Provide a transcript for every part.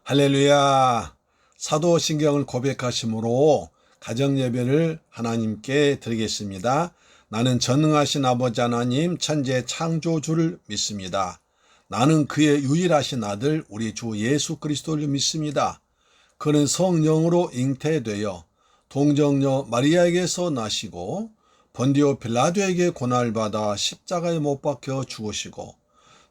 할렐루야. 사도신경을 고백하심으로 가정예배를 하나님께 드리겠습니다. 나는 전능하신 아버지 하나님 천지의 창조주를 믿습니다. 나는 그의 유일하신 아들 우리 주 예수 그리스도를 믿습니다. 그는 성령으로 잉태되어 동정녀 마리아에게서 나시고 본디오 빌라도에게 고난을 받아 십자가에 못 박혀 죽으시고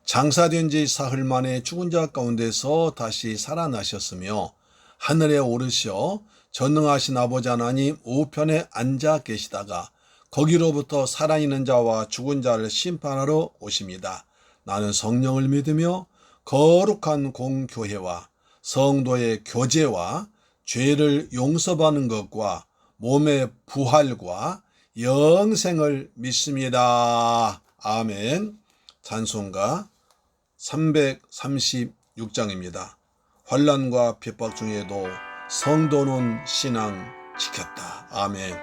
장사된 지 사흘 만에 죽은 자 가운데서 다시 살아나셨으며 하늘에 오르셔 전능하신 아버지 하나님 우편에 앉아 계시다가 거기로부터 살아있는 자와 죽은 자를 심판하러 오십니다. 나는 성령을 믿으며 거룩한 공교회와 성도의 교제와 죄를 용서받는 것과 몸의 부활과 영생을 믿습니다. 아멘. 찬송가 336장입니다. 환난과 핍박 중에도 성도는 신앙 지켰다. 아멘.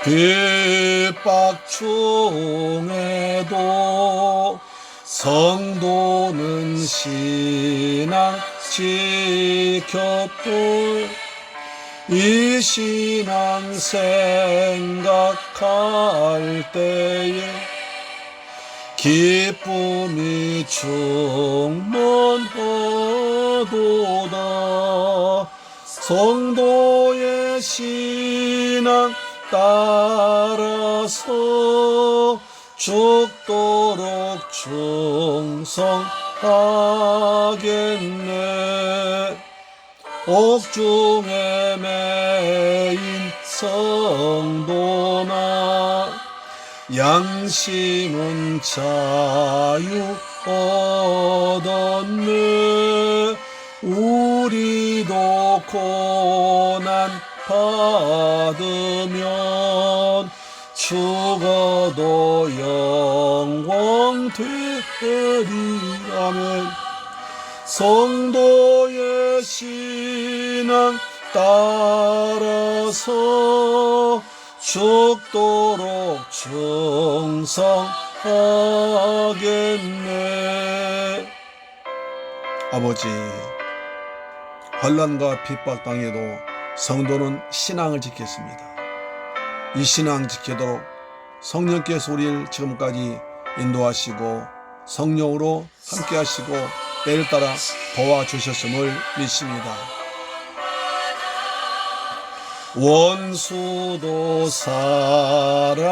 핍박 중에도 성도는 신앙 지켰고 이 신앙 생각할 때에 기쁨이 충만하도다. 성도의 신앙 따라서 죽도록 충성하겠네. 옥중에 매인 성도나 양심은 자유 얻었네. 우리도 고난 받으면 죽어도 영광 되리라면 성도의 신앙 따라서 죽도록 충성하겠네. 아버지, 환난과 핍박 당해도 성도는 신앙을 지켰습니다. 이 신앙 지키도록 성령께서 우리를 지금까지 인도하시고 성령으로 함께 하시고 때를 따라 도와주셨음을 믿습니다. 원수도 사랑하겠네.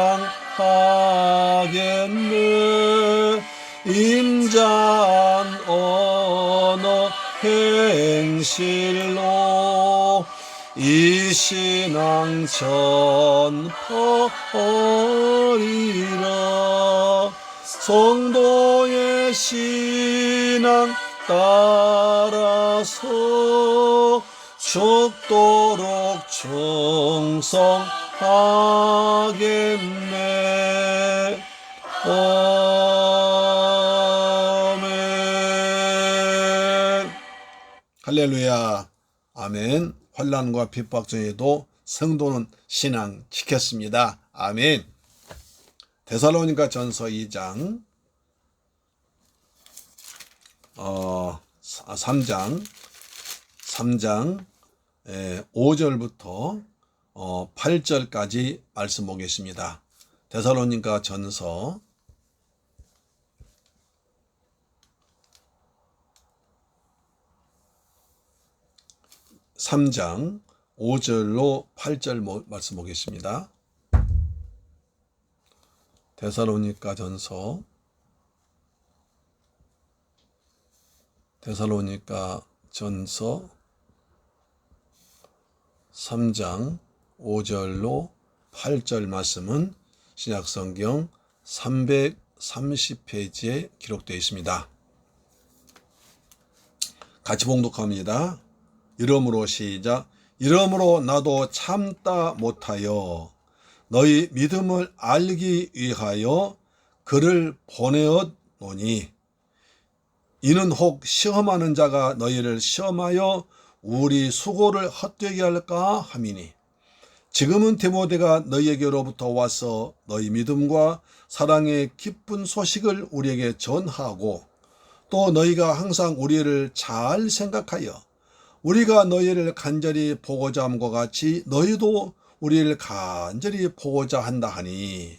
인자한 언어 행실로 이 신앙 전파하리라. 성도의 신앙 따라서 죽도록 충성하겠네. 아멘. 할렐루야. 아멘. 환난과 핍박 중에도 성도는 신앙 지켰습니다. 아멘. 데살로니가 전서 2장 3장 5절부터 8절까지 말씀 보겠습니다. 데살로니가 전서 3장 5절로 8절 말씀 보겠습니다. 데살로니가 전서 3장 5절로 8절 말씀은 신약성경 330페이지에 기록되어 있습니다. 같이 봉독합니다. 이러므로 시작. 이러므로 나도 참다 못하여 너희 믿음을 알기 위하여 그를 보내었노니 이는 혹 시험하는 자가 너희를 시험하여 우리 수고를 헛되게 할까 함이니 지금은 디모데가 너희에게로부터 와서 너희 믿음과 사랑의 기쁜 소식을 우리에게 전하고 또 너희가 항상 우리를 잘 생각하여 우리가 너희를 간절히 보고자 함과 같이 너희도 우리를 간절히 보고자 한다 하니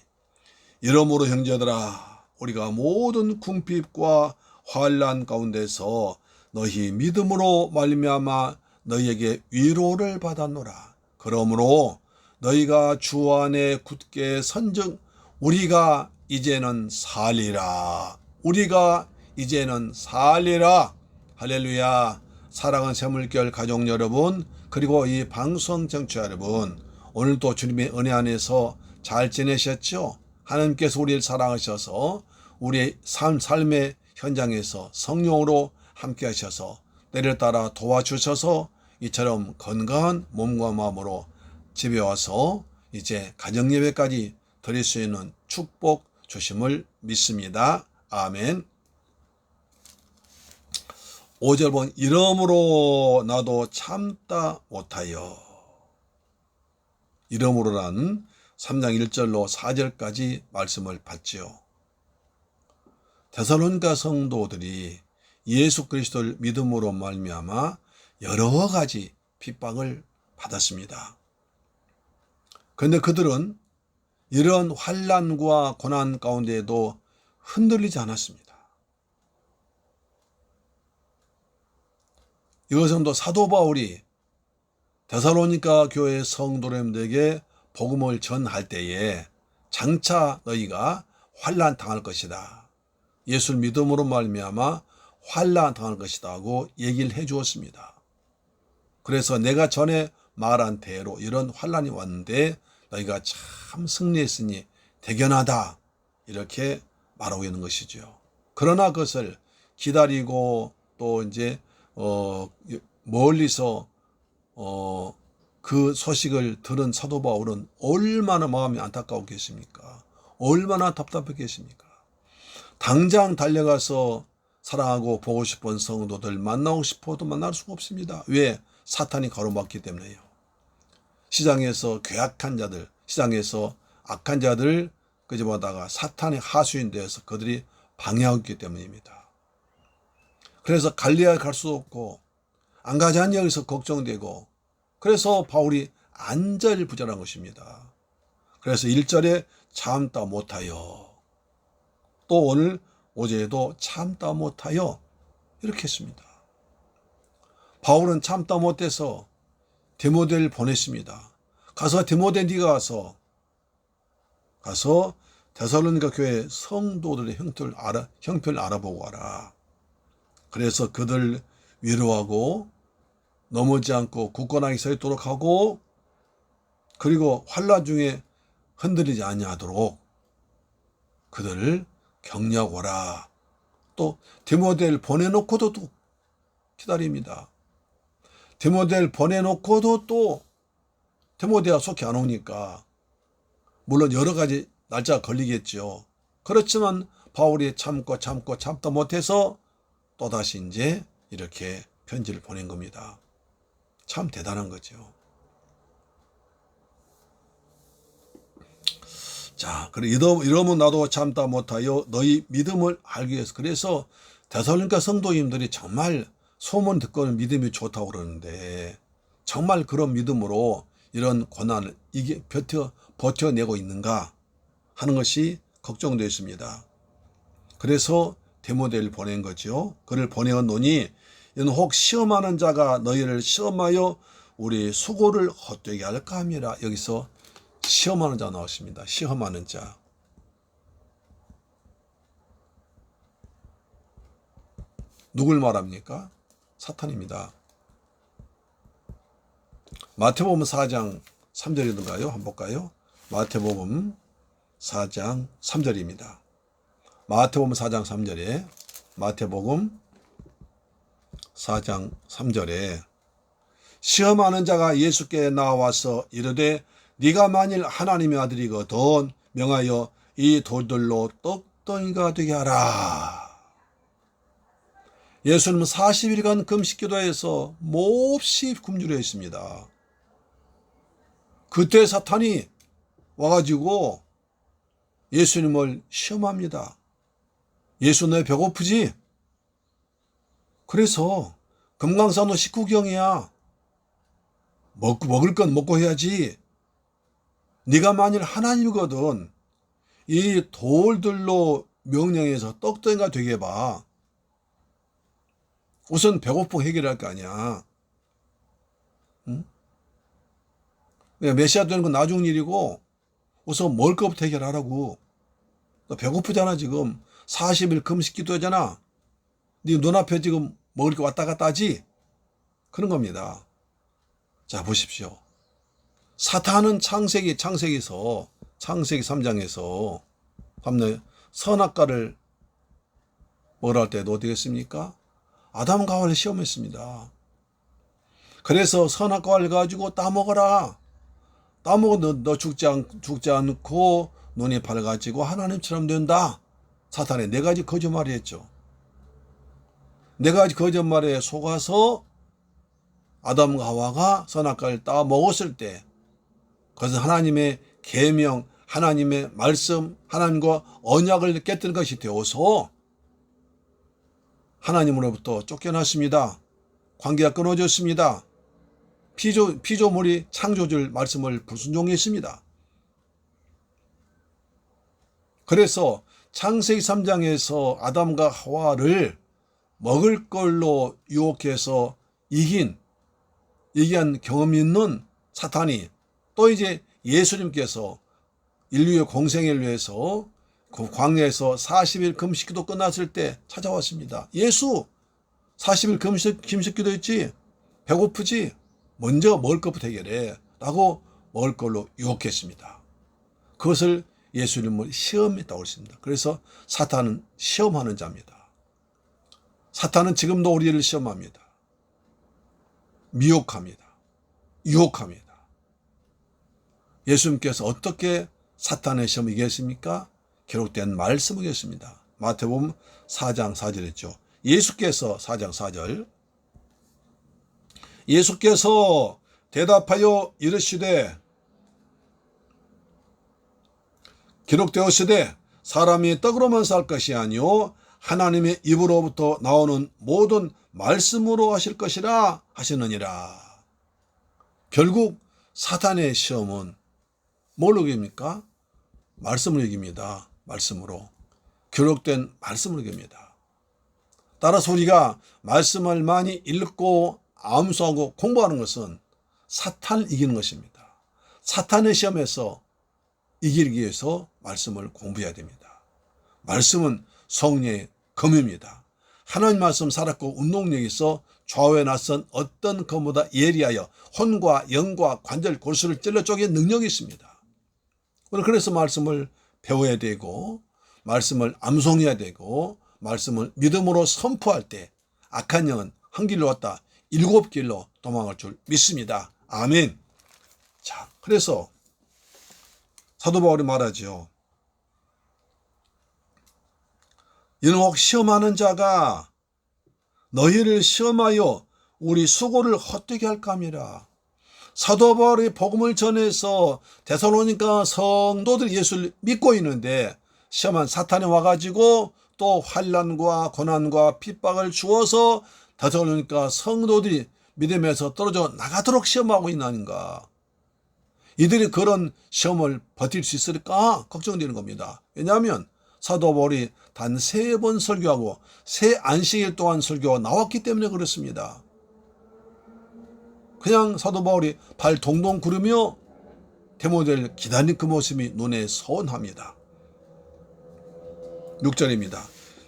이러므로 형제들아 우리가 모든 궁핍과 환난 가운데서 너희 믿음으로 말미암아 너희에게 위로를 받았노라. 그러므로 너희가 주 안에 굳게 선즉 우리가 이제는 살리라. 우리가 이제는 살리라. 할렐루야. 사랑하는 새물결 가족 여러분, 그리고 이 방송 청취자 여러분, 오늘도 주님의 은혜 안에서 잘 지내셨죠? 하나님께서 우리를 사랑하셔서 우리의 삶의 현장에서 성령으로 함께 하셔서 때를 따라 도와주셔서 이처럼 건강한 몸과 마음으로 집에 와서 이제 가정 예배까지 드릴 수 있는 축복 주심을 믿습니다. 아멘. 5절 본 이러므로 나도 참다 못하여. 이러므로란 3장 1절로 4절까지 말씀을 받지요. 데살로니가 성도들이 예수 그리스도를 믿음으로 말미암아 여러 가지 핍박을 받았습니다. 그런데 그들은 이런 환난과 고난 가운데에도 흔들리지 않았습니다. 이것은 또 사도 바울이 데살로니가 교회 성도님들에게 복음을 전할 때에 장차 너희가 환난 당할 것이다. 예수를 믿음으로 말미암아 환난 당할 것이다 하고 얘기를 해 주었습니다. 그래서 내가 전에 말한 대로 이런 환난이 왔는데 너희가 참 승리했으니 대견하다 이렇게 말하고 있는 것이죠. 그러나 그것을 기다리고 또 이제 멀리서 그 소식을 들은 사도 바울은 얼마나 마음이 안타까웠겠습니까? 얼마나 답답했겠습니까? 당장 달려가서 사랑하고 보고 싶은 성도들 만나고 싶어도 만날 수가 없습니다. 왜? 사탄이 가로막기 때문에요. 시장에서 괴악한 자들, 시장에서 악한 자들 끄집어다가 사탄의 하수인 되어서 그들이 방해하고 있기 때문입니다. 그래서 갈릴리에 갈 수도 없고 안 가지 않냐 여기서 걱정되고 그래서 바울이 안절부절한 것입니다. 그래서 1절에 참다 못하여 또 오늘 5절에도 참다 못하여 이렇게 했습니다. 바울은 참다 못해서 디모데를 보냈습니다. 가서 디모데 네가 가서 데살로니가 교회 성도들의 형편을 알아보고 와라. 그래서 그들 위로하고 넘어지 않고 굳건하게 서 있도록 하고 그리고 환난 중에 흔들리지 아니하도록 그들을 격려하라. 또 디모데를 보내놓고도 또 기다립니다. 디모데를 보내놓고도 또 디모데가 속히 안 오니까 물론 여러 가지 날짜가 걸리겠죠. 그렇지만 바울이 참다 못해서 또다시 이제 이렇게 편지를 보낸 겁니다. 참 대단한 거죠. 자, 이러면 나도 참다 못하여 너희 믿음을 알기 위해서. 그래서 데살로니가 성도님들이 정말 소문 듣고는 믿음이 좋다고 그러는데 정말 그런 믿음으로 이런 고난을 버텨내고 있는가 하는 것이 걱정되어 있습니다. 그래서 디모데를 보낸 거죠. 그를 보내었노니 이는 혹 시험하는 자가 너희를 시험하여 우리 수고를 헛되게 할까 함이라. 여기서 시험하는 자 나왔습니다. 시험하는 자. 누굴 말합니까? 사탄입니다. 마태복음 4장 3절이던가요? 한번 볼까요? 마태복음 4장 3절입니다. 마태복음 4장 3절에 마태복음 4장 3절에 시험하는 자가 예수께 나와서 이르되 네가 만일 하나님의 아들이거든 명하여 이 돌들로 떡덩이가 되게 하라. 예수님은 40일간 금식기도해서 몹시 굶주려 있습니다. 그때 사탄이 와가지고 예수님을 시험합니다. 예수 너 배고프지? 그래서 금강산호 식후경이야. 먹을 건 먹고 해야지. 네가 만일 하나님이거든 이 돌들로 명령해서 떡덩이가 되게 해봐. 우선 배고픔 해결할 거 아니야. 응? 메시아 되는 건 나중 일이고 우선 먹을 것부터 해결하라고. 너 배고프잖아 지금. 40일 금식 기도하잖아. 네 눈앞에 지금 먹을 게 왔다 갔다 하지? 그런 겁니다. 자 보십시오. 사탄은 창세기 3장에서 선악과를 먹으라 할 때도 어떻게 했습니까? 아담과 하와를 시험했습니다. 그래서 선악과를 가지고 따먹어라. 따먹어 너 죽지 않고 눈이 밝아지고 하나님처럼 된다. 사탄의 네 가지 거짓말을 했죠. 네 가지 거짓말에 속아서 아담과 하와가 선악과를 따먹었을 때 그것은 하나님의 계명, 하나님의 말씀, 하나님과 언약을 깨뜨린 것이 되어서 하나님으로부터 쫓겨났습니다. 관계가 끊어졌습니다. 피조물이 창조주의 말씀을 불순종했습니다. 그래서 창세기 3장에서 아담과 하와를 먹을 걸로 유혹해서 이기한 경험이 있는 사탄이 또 이제 예수님께서 인류의 공생애를 위해서 그 광야에서 40일 금식기도 끝났을 때 찾아왔습니다. 예수 40일 금식기도 했지? 배고프지? 먼저 먹을 것부터 해결해 라고 먹을 걸로 유혹했습니다. 그것을 예수님을 시험했다고 했습니다. 그래서 사탄은 시험하는 자입니다. 사탄은 지금도 우리를 시험합니다. 미혹합니다. 유혹합니다. 예수님께서 어떻게 사탄의 시험을 이겼습니까? 기록된 말씀을 이겼습니다. 마태복음 4장 4절 했죠. 예수께서 4장 4절 예수께서 대답하여 이르시되 기록되었으되 사람이 떡으로만 살 것이 아니요 하나님의 입으로부터 나오는 모든 말씀으로 하실 것이라 하시느니라. 결국 사탄의 시험은 뭘로 이깁니까? 말씀으로 이깁니다. 말씀으로. 기록된 말씀으로 이깁니다. 따라서 우리가 말씀을 많이 읽고 암수하고 공부하는 것은 사탄을 이기는 것입니다. 사탄의 시험에서 이기기 위해서 말씀을 공부해야 됩니다. 말씀은 성령의 검입니다. 하나님 말씀 살았고 운동력이 있어 좌우에 낯선 어떤 검보다 예리하여 혼과 영과 관절 골수를 찔러 쪼개는 능력이 있습니다. 그래서 말씀을 배워야 되고 말씀을 암송해야 되고 말씀을 믿음으로 선포할 때 악한 영은 한 길로 왔다 7길로 도망갈 줄 믿습니다. 아멘. 자, 그래서 사도 바울이 말하죠. 이는 혹 시험하는 자가 너희를 시험하여 우리 수고를 헛되게 할까 함이라. 사도 바울이 복음을 전해서 데살로니가 성도들이 예수를 믿고 있는데 시험한 사탄이 와가지고 또 환난과 고난과 핍박을 주어서 데살로니가 성도들이 믿음에서 떨어져 나가도록 시험하고 있나는가. 이들이 그런 시험을 버틸 수 있을까 걱정되는 겁니다. 왜냐하면 사도 바울이 단 3번 설교하고 3 안식일 동안 설교가 나왔기 때문에 그렇습니다. 그냥 사도 바울이 발 동동 구르며 디모데를 기다린 그 모습이 눈에 선합니다. 6절입니다.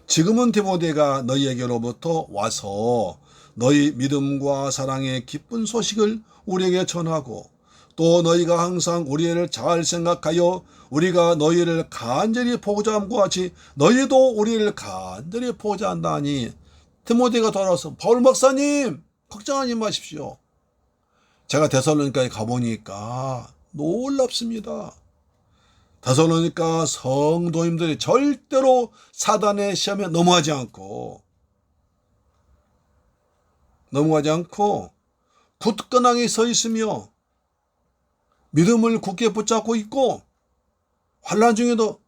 지금은 디모데가 너희에게로부터 와서 너희 믿음과 사랑의 기쁜 소식을 우리에게 전하고 또 너희가 항상 우리를 잘 생각하여 우리가 너희를 간절히 보고자 함과 같이 너희도 우리를 간절히 보고자 한다니. 디모데가 돌아와서 바울 목사님 걱정하지 마십시오. 제가 데살로니가에 가보니까 놀랍습니다. 데살로니가 성도님들이 절대로 사단의 시험에 넘어가지 않고 굳건하게 서 있으며 믿음을 굳게 붙잡고 있고 환난 중에도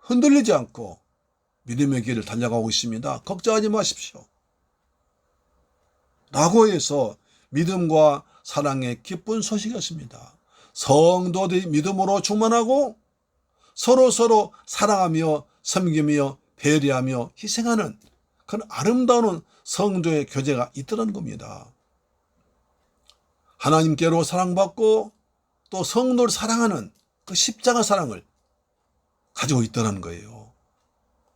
흔들리지 않고 믿음의 길을 달려가고 있습니다. 걱정하지 마십시오. 라고 해서 믿음과 사랑의 기쁜 소식이었습니다. 성도들이 믿음으로 충만하고 서로 사랑하며 섬기며 배려하며 희생하는 그런 아름다운 성도의 교제가 있더라는 겁니다. 하나님께로 사랑받고 또 성도를 사랑하는 그 십자가 사랑을 가지고 있더라는 거예요.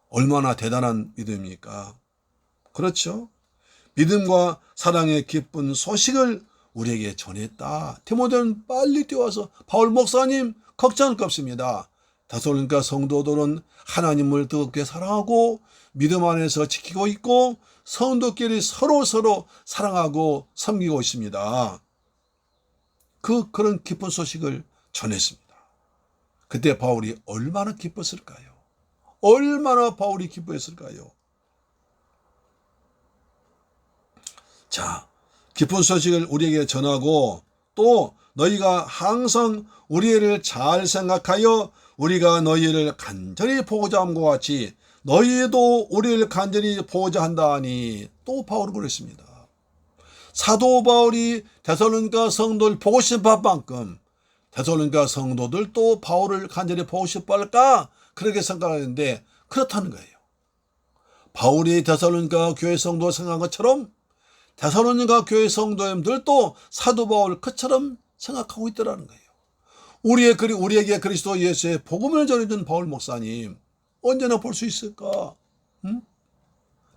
얼마나 대단한 믿음입니까? 그렇죠? 믿음과 사랑의 기쁜 소식을 우리에게 전했다. 디모데는 빨리 뛰어와서 바울 목사님 걱정할 거 없습니다. 데살로니가 성도들은 하나님을 뜨겁게 사랑하고 믿음 안에서 지키고 있고 성도끼리 서로 사랑하고 섬기고 있습니다. 그런 기쁜 소식을 전했습니다. 그때 바울이 얼마나 기뻤을까요? 얼마나 바울이 기뻐했을까요? 자, 기쁜 소식을 우리에게 전하고 또 너희가 항상 우리를 잘 생각하여 우리가 너희를 간절히 보고자 함과 같이 너희도 우리를 간절히 보고자 한다 하니 또 바울은 그랬습니다. 사도 바울이 데살로니가 성도를 보고 싶을 만큼 데살로니가 성도들도 바울을 간절히 보고 싶어 할까? 그렇게 생각하는데 그렇다는 거예요. 바울이 데살로니가 교회 성도 생각한 것처럼 데살로니가 교회 성도님들도 사도 바울 그처럼 생각하고 있더라는 거예요. 우리에게 그리스도 예수의 복음을 전해준 바울 목사님 언제나 볼 수 있을까? 응?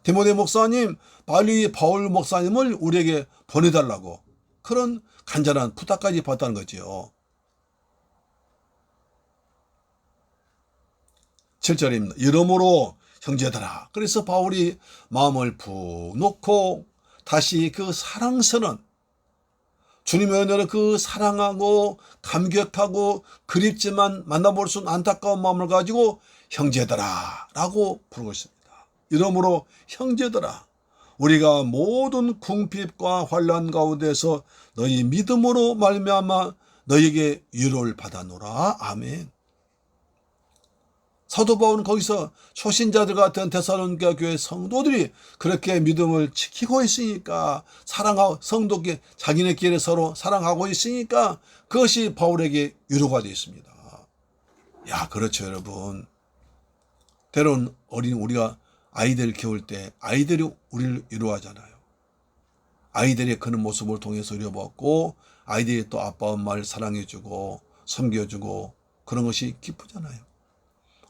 디모데 목사님 빨리 바울 목사님을 우리에게 보내달라고 그런 간절한 부탁까지 받았다는 거죠. 7절입니다. 이러므로 형제들아, 그래서 바울이 마음을 푹 놓고 다시 그 사랑스러운 주님의 은혜로 그 사랑하고 감격하고 그립지만 만나볼 수 없는 안타까운 마음을 가지고 형제들아 라고 부르고 있습니다. 이러므로 형제들아, 우리가 모든 궁핍과 환난 가운데서 너희 믿음으로 말미암아 너희에게 위로를 받아노라. 아멘. 사도 바울은 거기서 초신자들 같은 데살로니가 교회 성도들이 그렇게 믿음을 지키고 있으니까 사랑하고 성도께 자기네끼리 서로 사랑하고 있으니까 그것이 바울에게 위로가 되어 있습니다. 야, 그렇죠, 여러분. 때론 우리가 아이들 키울 때 아이들이 우리를 위로하잖아요. 아이들이 그런 모습을 통해서 위로받고 아이들이 또 아빠 엄마를 사랑해주고 섬겨주고 그런 것이 기쁘잖아요.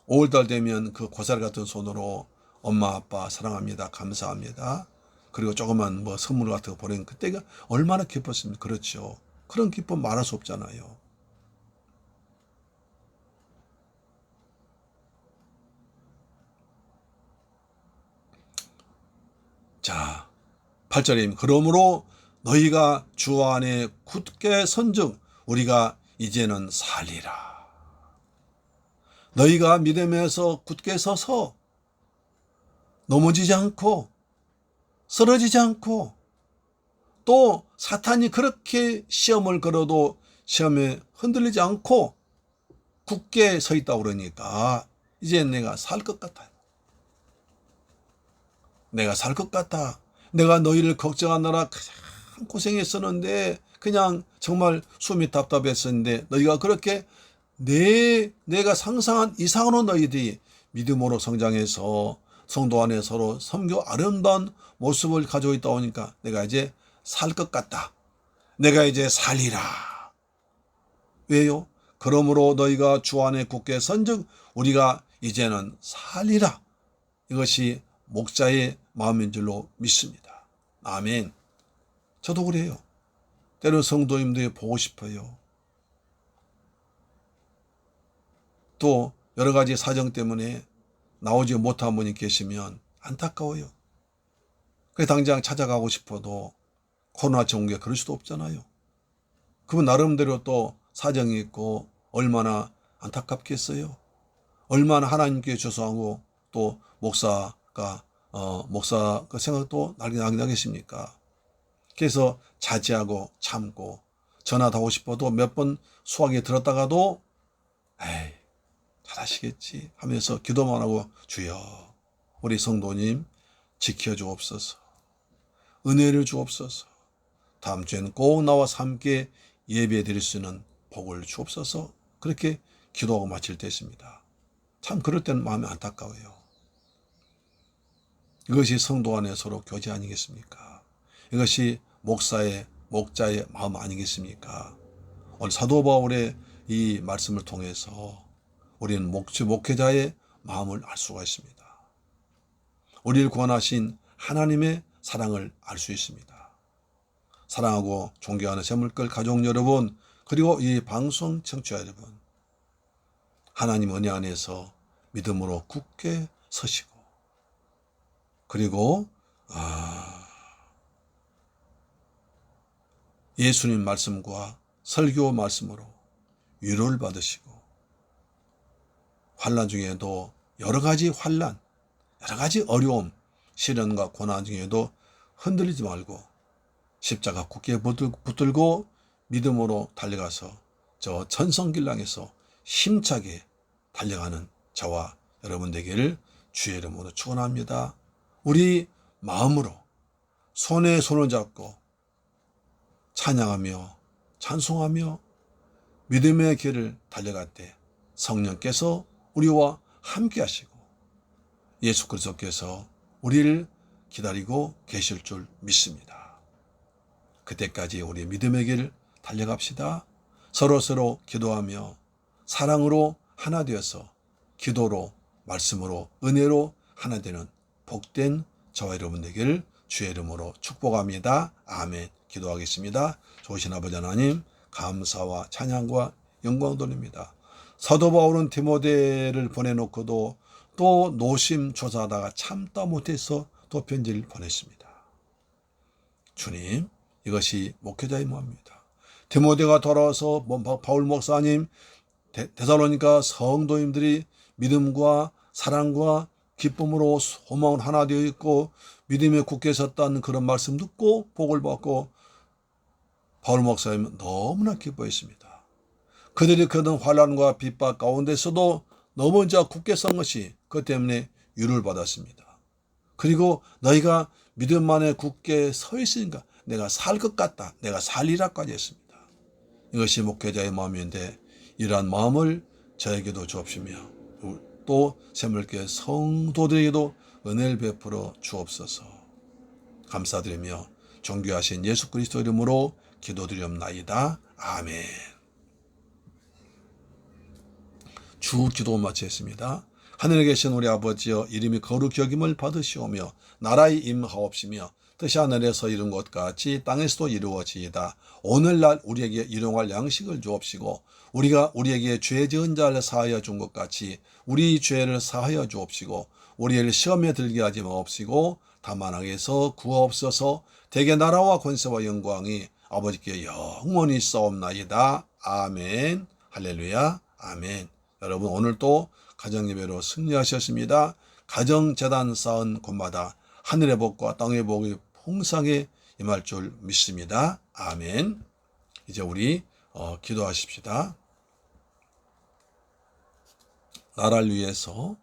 5월달 되면 그 고사리 같은 손으로 엄마 아빠 사랑합니다, 감사합니다, 그리고 조그만 선물 같은 거 보내는 그때가 얼마나 기뻤습니까? 그렇죠. 그런 기쁨 말할 수 없잖아요. 자, 8절입니다. 그러므로 너희가 주 안에 굳게 선즉 우리가 이제는 살리라. 너희가 믿음에서 굳게 서서 넘어지지 않고 쓰러지지 않고 또 사탄이 그렇게 시험을 걸어도 시험에 흔들리지 않고 굳게 서 있다고 그러니까 이제 내가 살 것 같아요. 내가 살 것 같아. 내가 너희를 걱정하느라 그냥 고생했었는데 그냥 정말 숨이 답답했었는데 너희가 그렇게 내가 상상한 이상으로 너희들이 믿음으로 성장해서 성도 안에 서로 섬겨 아름다운 모습을 가지고 있다 보니까 내가 이제 살 것 같다. 내가 이제 살리라. 왜요? 그러므로 너희가 주 안에 굳게 선즉 우리가 이제는 살리라. 이것이 목자의 마음인 줄로 믿습니다. 아멘. 저도 그래요. 때로 성도님들이 보고 싶어요. 또 여러 가지 사정 때문에 나오지 못한 분이 계시면 안타까워요. 그래서 당장 찾아가고 싶어도 코로나 전국에 그럴 수도 없잖아요. 그분 나름대로 또 사정이 있고 얼마나 안타깝겠어요. 얼마나 하나님께 죄송하고 또 목사 그 생각도 나겠습니까? 그래서 자제하고 참고 전화 다 하고 싶어도 몇 번 수화기에 들었다가도 에이 잘하시겠지 하면서 기도만 하고 주여 우리 성도님 지켜주옵소서. 은혜를 주옵소서. 다음 주에는 꼭 나와서 함께 예배 드릴 수 있는 복을 주옵소서. 그렇게 기도하고 마칠 때 있습니다. 참 그럴 때는 마음이 안타까워요. 이것이 성도 안에 서로 교제 아니겠습니까? 이것이 목사의 목자의 마음 아니겠습니까? 오늘 사도 바울의 이 말씀을 통해서 우리는 목회자의 마음을 알 수가 있습니다. 우리를 구원하신 하나님의 사랑을 알 수 있습니다. 사랑하고 존경하는 새물결 가족 여러분, 그리고 이 방송 청취자 여러분, 하나님 은혜 안에서 믿음으로 굳게 서시고, 그리고 예수님 말씀과 설교 말씀으로 위로를 받으시고, 환난 중에도 여러 가지 환난, 여러 가지 어려움, 시련과 고난 중에도 흔들리지 말고 십자가 굳게 붙들고 믿음으로 달려가서 저 전성길랑에서 힘차게 달려가는 저와 여러분 되기를 주의 이름으로 축원합니다. 우리 마음으로 손에 손을 잡고 찬양하며 찬송하며 믿음의 길을 달려갈 때 성령께서 우리와 함께 하시고 예수 그리스도께서 우리를 기다리고 계실 줄 믿습니다. 그때까지 우리 믿음의 길 달려갑시다. 서로서로 기도하며 사랑으로 하나 되어서 기도로 말씀으로 은혜로 하나 되는 복된 저와 여러분 되기를 주의 이름으로 축복합니다. 아멘. 기도하겠습니다. 좋으신 아버지 하나님 감사와 찬양과 영광 돌립니다. 사도 바울은 디모데를 보내놓고도 또 노심초사하다가 참다 못해서 또 편지를 보냈습니다. 주님, 이것이 목회자의 마음입니다. 디모데가 돌아와서 바울 목사님, 데살로니가 성도님들이 믿음과 사랑과 기쁨으로 소망을 하나 되어 있고 믿음에 굳게 섰다는 그런 말씀 듣고 복을 받고 바울 목사님은 너무나 기뻐했습니다. 그들이 그런 환난과 핍박 가운데서도 너무 이제 굳게 선 것이 그 때문에 위로를 받았습니다. 그리고 너희가 믿음 안에 굳게 서 있으니까 내가 살 것 같다. 내가 살리라까지 했습니다. 이것이 목회자의 마음인데 이러한 마음을 저에게도 주옵시며 또 새물교회 성도들에게도 은혜를 베풀어 주옵소서. 감사드리며 존귀하신 예수 그리스도 이름으로 기도드리옵나이다. 아멘. 주 기도 마치겠습니다. 하늘에 계신 우리 아버지여 이름이 거룩히 여김을 받으시오며 나라의 임하옵시며 뜻이 하늘에서 이룬 것 같이 땅에서도 이루어지이다. 오늘날 우리에게 일용할 양식을 주옵시고 우리가 우리에게 죄 지은 자를 사하여 준 것 같이 우리 죄를 사하여 주옵시고 우리를 시험에 들게 하지 마옵시고 다만 악에서 구하옵소서. 대개 나라와 권세와 영광이 아버지께 영원히 있사옵나이다. 아멘. 할렐루야. 아멘. 여러분 오늘도 가정예배로 승리하셨습니다. 가정재단 쌓은 곳마다 하늘의 복과 땅의 복이 풍성하게 임할 줄 믿습니다. 아멘. 이제 우리 기도하십시다. 나라를 위해서,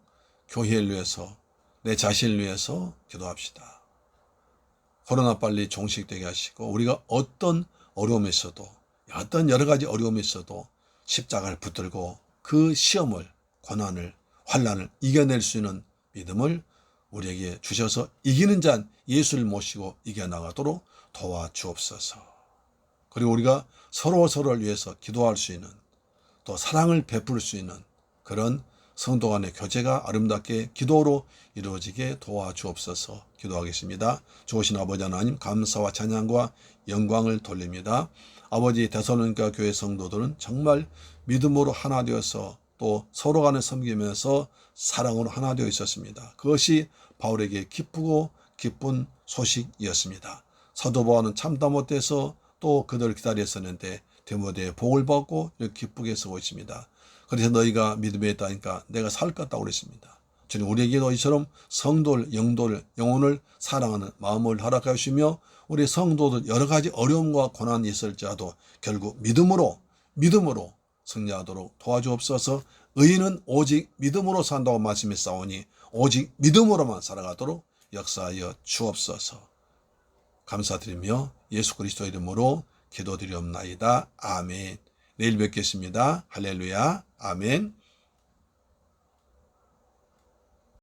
교회를 위해서, 내 자신을 위해서 기도합시다. 코로나 빨리 종식되게 하시고 우리가 어떤 어려움이 있어도 어떤 여러 가지 어려움이 있어도 십자가를 붙들고 그 시험을 고난을 환난을 이겨낼 수 있는 믿음을 우리에게 주셔서 이기는 자 예수를 모시고 이겨나가도록 도와주옵소서. 그리고 우리가 서로를 위해서 기도할 수 있는 또 사랑을 베풀 수 있는 그런 성도 간의 교제가 아름답게 기도로 이루어지게 도와주옵소서. 기도하겠습니다. 좋으신 아버지 하나님 감사와 찬양과 영광을 돌립니다. 아버지 데살로니가 교회 성도들은 정말 믿음으로 하나 되어서 또 서로 간에 섬기면서 사랑으로 하나 되어 있었습니다. 그것이 바울에게 기쁘고 기쁜 소식이었습니다. 사도 바울은 참다 못해서 또 그들을 기다렸었는데 디모데의 복을 받고 이렇게 기쁘게 쓰고 있습니다. 그래서 너희가 믿음에 있다니까 내가 살 것 같다고 그랬습니다. 주님 우리에게도 이처럼 성도를, 영혼을 사랑하는 마음을 허락해 주시며 우리 성도들 여러 가지 어려움과 고난이 있을지라도 결국 믿음으로 승리하도록 도와주옵소서. 의인은 오직 믿음으로 산다고 말씀했사오니 오직 믿음으로만 살아가도록 역사하여 주옵소서. 감사드리며 예수 그리스도 이름으로 기도드리옵나이다. 아멘. 내일 뵙겠습니다. 할렐루야. 아멘.